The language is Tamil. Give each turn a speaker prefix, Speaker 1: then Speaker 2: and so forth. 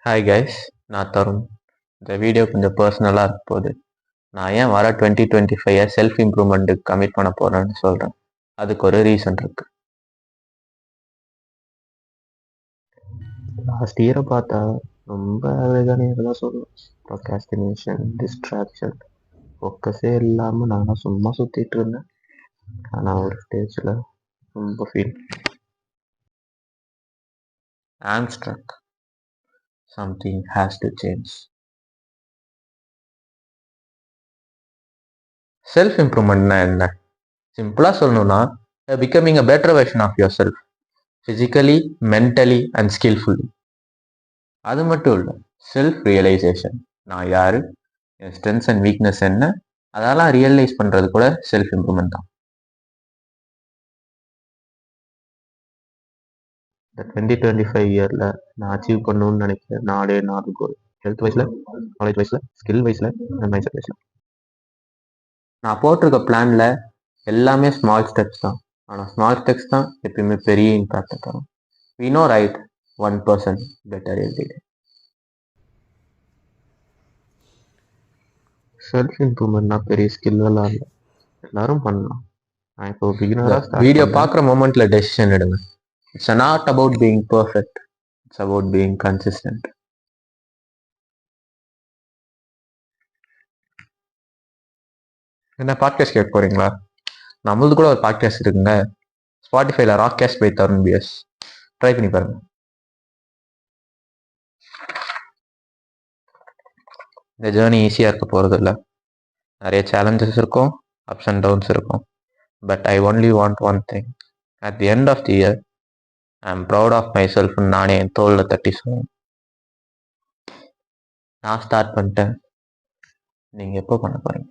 Speaker 1: ஹாய் கைஸ், நான் தருண். இந்த வீடியோ கொஞ்சம் பர்சனலாக இருக்க போகுது. நான் ஏன் வர 2025 செல்ஃப் இம்ப்ரூவ்மெண்ட்டுக்கு கமிட் பண்ண போகிறேன்னு சொல்கிறேன். அதுக்கு ஒரு ரீசன் இருக்கு. லாஸ்ட் இயரை பார்த்தா ரொம்ப ஆவரேஜான இயர் தான் சொல்லணும். ப்ரொக்ராஸ்டினேஷன், டிஸ்ட்ராக்ஷன், ஃபோக்கஸே இல்லாமல் நான் சும்மா சுற்றிட்டு இருந்தேன். ஆனால் ஒரு ஸ்டேஜில் ரொம்ப feel I'm stuck. Something has to change. Self இம்ப்ரூவ்மெண்ட்னா என்ன? சிம்பிளாக சொல்லணும்னா becoming a better version of yourself, physically, mentally and skilfully. அது மட்டும் இல்லை, செல்ஃப் ரியலைசேஷன். நான் யார், என் ஸ்ட்ரென்த்ஸ் அண்ட் வீக்னஸ் என்ன, அதெல்லாம் ரியலைஸ் பண்ணுறது கூட செல்ஃப் இம்ப்ரூவ்மெண்ட் தான். இந்த 2025 இயரில் நான் அச்சீவ் பண்ணணும்னு நினைக்கிறேன் 4 கோல். ஹெல்த் வைஸில், நாலேஜ் வைஸில், ஸ்கில் வைஸில் அண்ட் மைண்ட் செட் வைஸில். நான் போட்டிருக்க பிளானில் எல்லாமே ஸ்மால் ஸ்டெப்ஸ் தான். ஆனால் ஸ்மால் ஸ்டெப்ஸ் தான் எப்பயுமே பெரிய இம்பாக்டை தரும். We know right, 1% better every day. Self இம்ப்ரூவ்மெண்ட்னா பெரிய ஸ்கில்லாம் இல்லை, எல்லாரும் பண்ணலாம். நான் இப்போ பிகினராக வீடியோ பார்க்குற மொமெண்ட்ல டெசிஷன் எடுங்க. It's not about being perfect, it's about being consistent. என்ன பாட்காஸ்ட் கேட்க போறீங்களா? நம்மளது கூட ஒரு பாட்காஸ்ட் இருக்குங்க. ஸ்பாட்டிஃபைல ராக்காஸ்ட் பை தருண் பிஎஸ். ட்ரை பண்ணி பாருங்க. இந்த ஜேர்னி ஈஸியாக இருக்க போகிறது இல்லை. நிறைய சேலஞ்சஸ் இருக்கும், அப்ஸ் அண்ட் டவுன்ஸ் இருக்கும். But I only want one thing. At the end of the year I am proud of my செல்ஃப்னு நானே என் தோளில் தட்டி சொல்லுவேன். நான் ஸ்டார்ட் பண்ணிட்டேன், நீங்கள் எப்போ பண்ண போகிறீங்க?